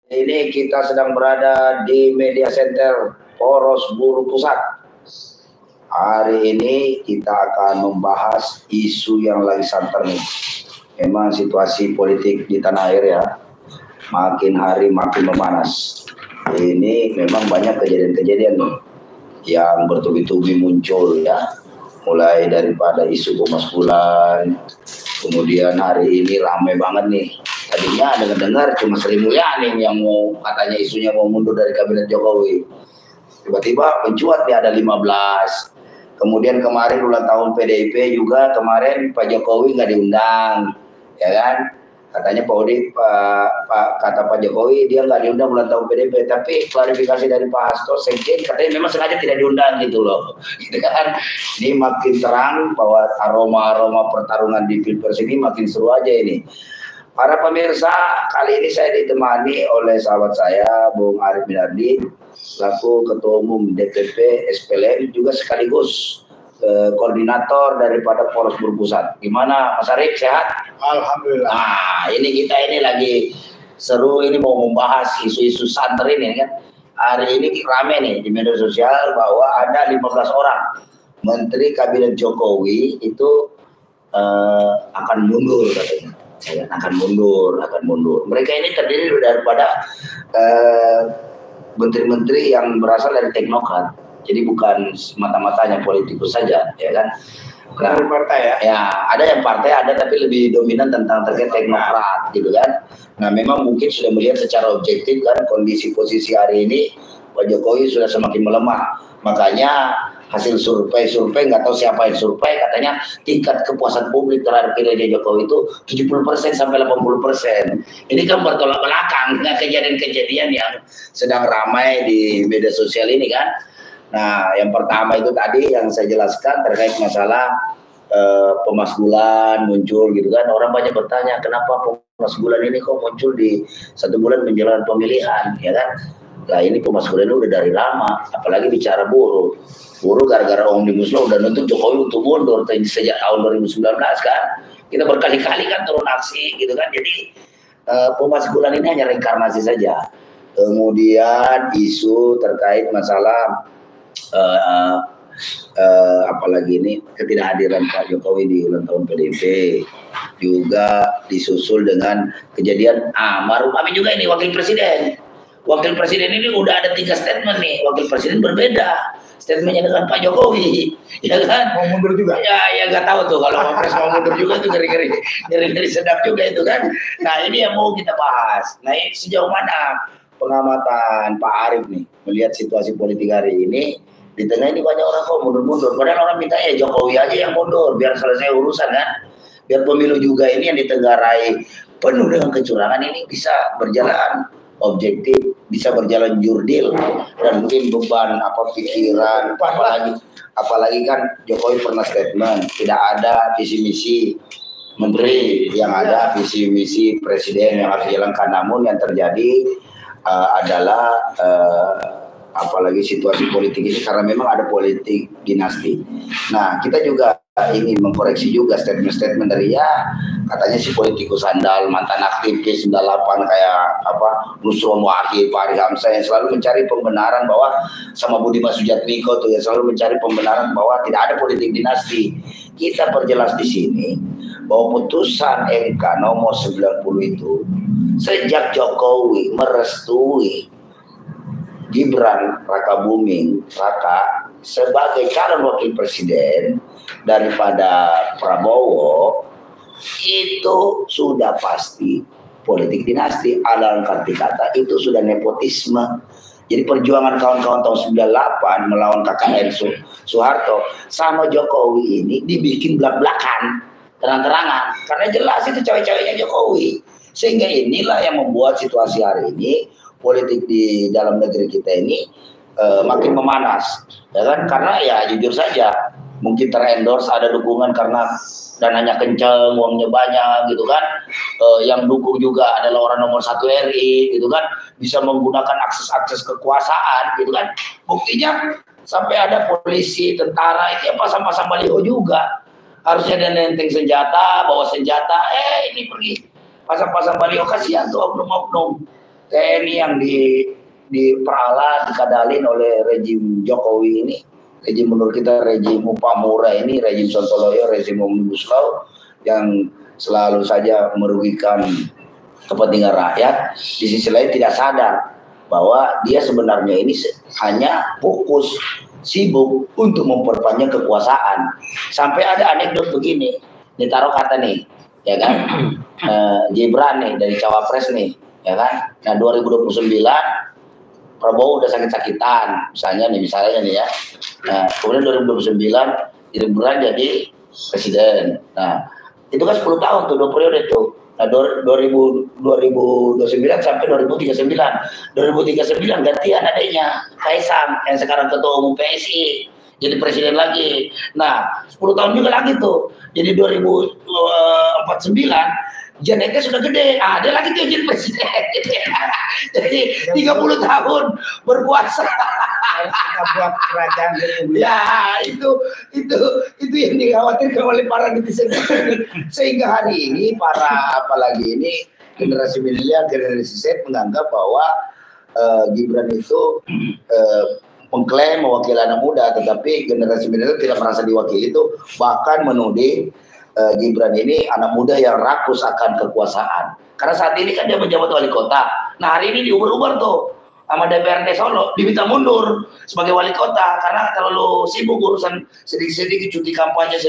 Ini kita sedang berada di Media Center Poros Buruh Pusat. Hari ini kita akan membahas isu yang lagi santer nih. Memang situasi politik di tanah air ya, makin hari makin memanas. Ini memang banyak kejadian-kejadian nih yang bertubi-tubi muncul ya. Mulai daripada isu pemaskulan, kemudian hari ini ramai banget nih. Tadinya dengar-dengar cuma Sri Mulyani yang mau katanya isunya mau mundur dari kabinet Jokowi. Tiba-tiba mencuat dia ada 15. Kemudian kemarin ulang tahun PDIP juga kemarin Pak Jokowi nggak diundang, ya kan? Katanya kata Pak Jokowi dia nggak diundang ulang tahun PDIP, tapi klarifikasi dari Pak Hasto Sekjen katanya memang sengaja tidak diundang gitu loh. Gitu kan? Ini makin terang bahwa aroma-aroma pertarungan di Pilpres ini makin seru aja ini. Para pemirsa, kali ini saya ditemani oleh sahabat saya, Bung Arif Minardi, selaku Ketua Umum DPP SPLM, juga sekaligus koordinator daripada Poros Buruh Pusat. Gimana Mas Arif, sehat? Alhamdulillah. Nah, ini kita ini lagi seru, ini mau membahas isu-isu santer ini kan. Hari ini rame nih di media sosial bahwa ada 15 orang Menteri Kabinet Jokowi itu akan mundur katanya. Akan mundur. Mereka ini terdiri daripada menteri-menteri yang berasal dari teknokrat. Jadi bukan semata-matanya politikus saja, ya kan? Nah, dari partai ya? Ya, ada yang partai ada tapi lebih dominan tentang terkait teknokrat, gitu kan? Nah, memang mungkin sudah melihat secara objektif kan kondisi posisi hari ini Pak Jokowi sudah semakin melemah. Makanya hasil survei nggak tahu siapa yang survei, katanya tingkat kepuasan publik terhadap kinerja Jokowi itu 70% sampai 80%. Ini kan bertolak belakang dengan kejadian-kejadian yang sedang ramai di media sosial ini kan. Nah, yang pertama itu tadi yang saya jelaskan terkait masalah pemaskulan muncul gitu kan. Orang banyak bertanya kenapa pemaskulan ini kok muncul di 1 bulan menjelang pemilihan, ya kan? Nah, ini pemaskulan udah dari lama, apalagi bicara buruh gara-gara Omnibus Law udah nuntut Jokowi untuk mundur sejak tahun 2019 kan. Kita berkali-kali kan turun aksi gitu kan. Jadi pemaskulan ini hanya reinkarnasi saja. Kemudian isu terkait masalah apalagi ini ketidakhadiran Pak Jokowi di ulang tahun PDIP juga disusul dengan kejadian Maruf Amin juga ini wakil presiden ini udah ada 3 statement nih. Wakil presiden berbeda statementnya dengan Pak Jokowi, ya kan? Mau mundur juga? Ya nggak tahu tuh kalau Wapres mau mundur juga tuh ngeri sedap juga itu kan. Nah, ini yang mau kita bahas. Nah, sejauh mana pengamatan Pak Arif nih melihat situasi politik hari ini? Di tengah ini banyak orang kok mundur-mundur. Padahal orang minta ya Jokowi aja yang mundur biar selesai urusan kan. Biar pemilu juga ini yang ditenggarai penuh dengan kecurangan ini bisa berjalan objektif, bisa berjalan jurdil, dan mungkin beban pikiran apalagi kan Jokowi pernah statement tidak ada visi misi menteri, yang ada visi misi presiden yang harus dijalankan. Namun yang terjadi adalah apalagi situasi politik ini karena memang ada politik dinasti. Nah, kita juga ingin mengkoreksi juga statement-statement dari katanya si politikus handal, mantan aktivis 98 kayak Nusron Wahid, Fahri Hamzah yang selalu mencari pembenaran bahwa sama Budiman Sujatmiko tuh yang selalu mencari pembenaran bahwa tidak ada politik dinasti. Kita perjelas di sini bahwa putusan MK nomor 90 itu sejak Jokowi merestui Gibran Rakabuming Raka sebagai calon wakil presiden daripada Prabowo, itu sudah pasti politik dinasti. Dalam arti kata itu sudah nepotisme. Jadi perjuangan kawan-kawan tahun 98 melawan KKN Soeharto sama Jokowi ini dibikin belak-belakan, terang-terangan, karena jelas itu cewek-ceweknya Jokowi. Sehingga inilah yang membuat situasi hari ini politik di dalam negeri kita ini makin memanas, ya kan? Karena ya jujur saja mungkin terendorse ada dukungan karena dananya kenceng, uangnya banyak gitu kan. Yang dukung juga adalah orang nomor 1 RI gitu kan, bisa menggunakan akses kekuasaan gitu kan. Buktinya sampai ada polisi, tentara itu pasang-pasang baliho juga. Harusnya ada nenteng senjata, bawa senjata, ini pergi pasang-pasang baliho, kasihan tuh oknum-oknum. TNI yang diperalat, dikadalin oleh rejim Jokowi ini, rejim menurut kita rejim Upamura ini, rejim Sontoloyo, rejim Omnibus Law yang selalu saja merugikan kepentingan rakyat. Di sisi lain tidak sadar bahwa dia sebenarnya ini hanya fokus sibuk untuk memperpanjang kekuasaan. Sampai ada anekdot begini, ditaruh kata nih, ya kan, Gibran nih dari Cawapres nih, ya kan. Nah 2029 Prabowo udah sakit-sakitan, misalnya nih ya. Nah kemudian 2029 Gibran jadi presiden. Nah itu kan 10 tahun tuh, 2 periode tuh. Nah 2029 sampai 2039 gantian adanya Kaisang yang sekarang ketua umum PSI jadi presiden lagi. Nah 10 tahun juga lagi tuh, jadi 2049 Janetnya sudah gede, dia lagi tuh jadi presiden. Jadi 30 tahun berkuasa. Buat kerajaan Republik. Ya itu yang dikhawatirkan oleh para netizen. Sehingga hari ini apalagi ini generasi milenial, generasi Z menganggap bahwa Gibran itu mengklaim mewakili anak muda, tetapi generasi milenial tidak merasa diwakili, itu bahkan menuding Gibran ini anak muda yang rakus akan kekuasaan. Karena saat ini kan dia menjabat wali kota. Nah hari ini diuber-uber tuh sama DPRD Solo, diminta mundur sebagai wali kota karena terlalu sibuk urusan sedikit-sedikit cuti kampanye,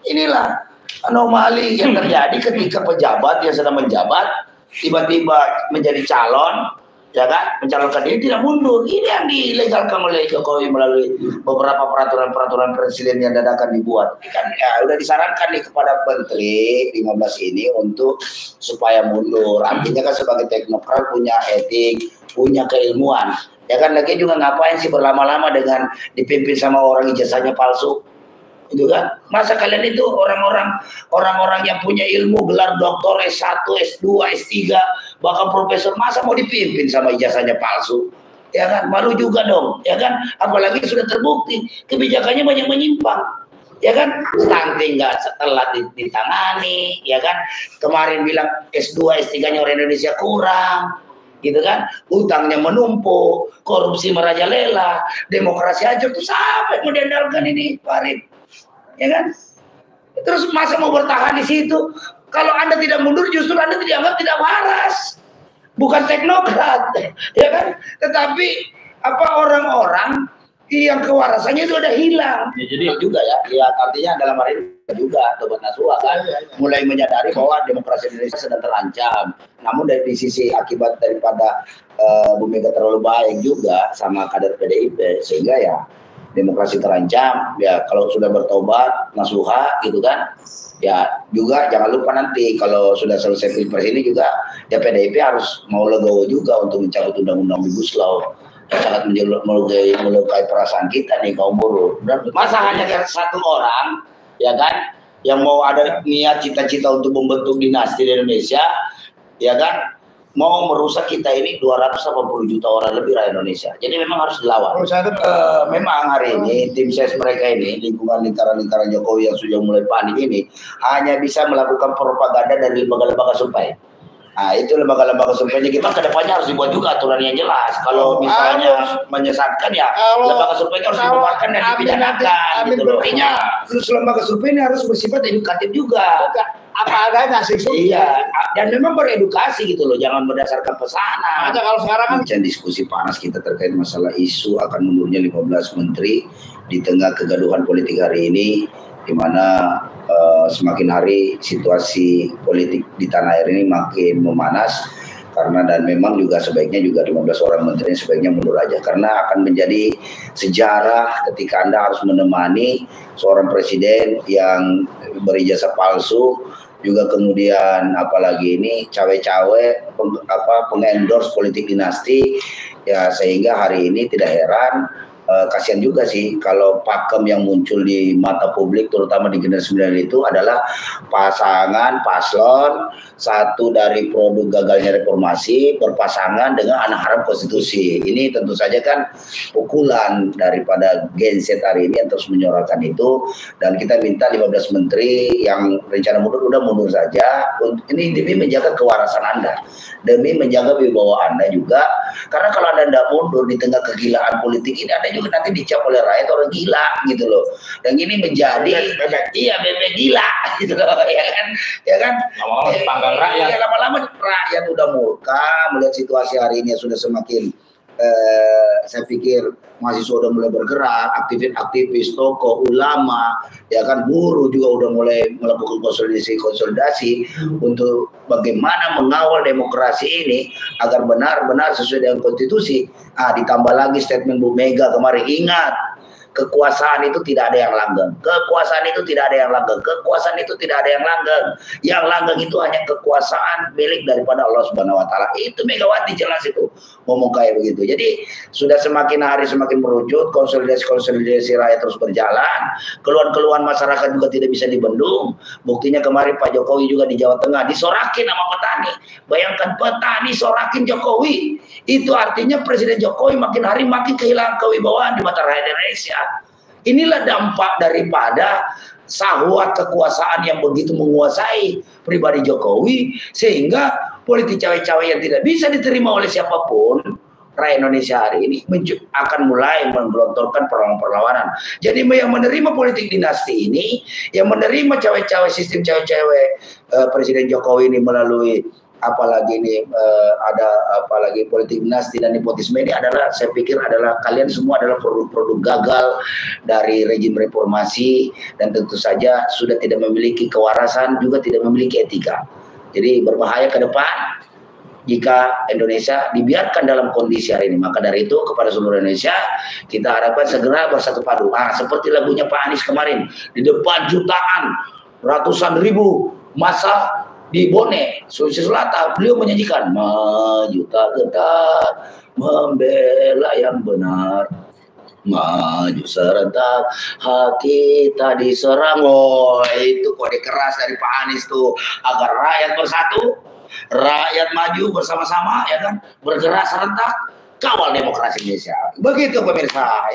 Inilah anomali yang terjadi ketika pejabat yang sedang menjabat tiba-tiba menjadi calon, ya kan, mencalonkan diri tidak mundur. Ini yang dilegalkan oleh Jokowi melalui beberapa peraturan presiden yang dadakan dibuat. Ini kan ya udah disarankan nih kepada Menteri 15 ini untuk supaya mundur. Artinya kan sebagai teknokrat punya etik, punya keilmuan. Ya kan, lagi juga ngapain sih berlama-lama dengan dipimpin sama orang ijazahnya palsu? Itu kan, masa kalian itu orang-orang yang punya ilmu, gelar doktor, S1, S2, S3, bahkan profesor, masa mau dipimpin sama ijazahnya palsu? Ya kan, malu juga dong, ya kan, apalagi sudah terbukti kebijakannya banyak menyimpang, ya kan, stunting nggak telat ditangani, ya kan, kemarin bilang S2, S3-nya orang Indonesia kurang, gitu kan, utangnya menumpuk, korupsi merajalela, demokrasi hancur, tuh siapa yang mendiandalkan ini, Farid? Ya kan? Terus masa mau bertahan di situ? Kalau Anda tidak mundur, justru Anda dianggap tidak waras, bukan teknokrat, ya kan? Tetapi orang-orang yang kewarasannya itu udah hilang. Ya, jadi juga ya artinya dalam hari ini juga Sobat Nasrullah kan mulai menyadari bahwa demokrasi Indonesia sedang terancam. Namun dari sisi akibat daripada Bu Mega terlalu baik juga sama kader PDIP, sehingga ya demokrasi terancam. Ya kalau sudah bertobat Nasrullah gitu kan, ya juga jangan lupa nanti kalau sudah selesai pilpres ini juga ya PDIP harus mau legowo juga untuk mencabut undang-undang Omnibus Law yang sangat melukai perasaan kita nih kaum buruh. Masa hanya satu orang ya kan yang mau ada niat cita-cita untuk membentuk dinasti di Indonesia, ya kan, mau merusak kita ini 280 juta orang lebih rakyat Indonesia. Jadi memang harus dilawan. Memang hari ini tim ses mereka ini, lingkungan lingkaran Jokowi yang sudah mulai panik ini, hanya bisa melakukan propaganda dari lembaga-lembaga survei. Nah itu lembaga-lembaga surveinya kita kedepannya harus dibuat juga aturan yang jelas. Kalau misalnya menyesatkan ya lembaga survei harus dibubarkan dan dipidanakan. Gitu loh. Artinya lembaga survei ini harus bersifat edukatif juga. Apa adanya sih? Iya, dan memang beredukasi gitu loh, jangan berdasarkan pesanan. Kalau sekarang kan diskusi panas kita terkait masalah isu akan mundurnya 15 menteri di tengah kegaduhan politik hari ini, di mana semakin hari situasi politik di tanah air ini makin memanas, karena dan memang juga sebaiknya juga 15 orang menteri sebaiknya mundur aja, karena akan menjadi sejarah ketika Anda harus menemani seorang presiden yang berijazah palsu, juga kemudian apalagi ini cawe-cawe pengendorse politik dinasti, ya sehingga hari ini tidak heran kasihan juga sih kalau pakem yang muncul di mata publik terutama di generasi milenial itu adalah pasangan paslon satu dari produk gagalnya reformasi berpasangan dengan anak haram konstitusi. Ini tentu saja kan pukulan daripada Gen Z hari ini yang terus menyuarakan itu, dan kita minta 15 menteri yang rencana mundur udah mundur saja. Ini demi menjaga kewarasan Anda, demi menjaga wibawa Anda juga, karena kalau Anda tidak mundur di tengah kegilaan politik ini, Anda juga nanti dicap oleh rakyat orang gila gitu loh. Dan ini menjadi bebek gila gitu loh, ya kan Lama-lama dipanggang rakyat. Ya, lama-lama rakyat udah murka melihat situasi hari ini yang sudah semakin saya pikir mahasiswa udah mulai bergerak, aktivis, tokoh, ulama, ya kan, buruh juga udah mulai melakukan konsolidasi untuk bagaimana mengawal demokrasi ini agar benar-benar sesuai dengan konstitusi. Ditambah lagi statement Bu Mega kemarin, ingat, kekuasaan itu tidak ada yang langgeng. Kekuasaan itu tidak ada yang langgeng. Kekuasaan itu tidak ada yang langgeng. Yang langgeng itu hanya kekuasaan milik daripada Allah Subhanahu wa taala. Itu Megawati jelas itu ngomong kayak begitu. Jadi sudah semakin hari semakin merucut, konsolidasi rakyat terus berjalan. Keluhan-keluhan masyarakat juga tidak bisa dibendung. Buktinya kemarin Pak Jokowi juga di Jawa Tengah disorakin sama petani. Bayangkan petani sorakin Jokowi. Itu artinya Presiden Jokowi makin hari makin kehilangan kewibawaan di mata rakyat Indonesia. Inilah dampak daripada syahwat kekuasaan yang begitu menguasai pribadi Jokowi, sehingga politik cawe-cawe yang tidak bisa diterima oleh siapapun, rakyat Indonesia hari ini akan mulai menggelontorkan perlawanan. Jadi yang menerima politik dinasti ini, yang menerima cawe-cawe sistem cawe-cawe Presiden Jokowi ini melalui apalagi ini apalagi politik dinasti dan nepotisme ini adalah, saya pikir adalah kalian semua adalah produk-produk gagal dari rejim reformasi, dan tentu saja sudah tidak memiliki kewarasan, juga tidak memiliki etika. Jadi berbahaya ke depan jika Indonesia dibiarkan dalam kondisi hari ini. Maka dari itu kepada seluruh Indonesia kita harapkan segera bersatu padu. Seperti lagunya Pak Anies kemarin, di depan jutaan, ratusan ribu massa di Bone, Sulawesi Selatan, beliau menyanyikan maju tak gentar membela yang benar, maju serentak hak kita diserang. Itu kode keras dari Pak Anies tuh, agar rakyat bersatu, rakyat maju bersama-sama, ya kan, bergerak serentak, kawal demokrasi Indonesia. Begitu pemirsa.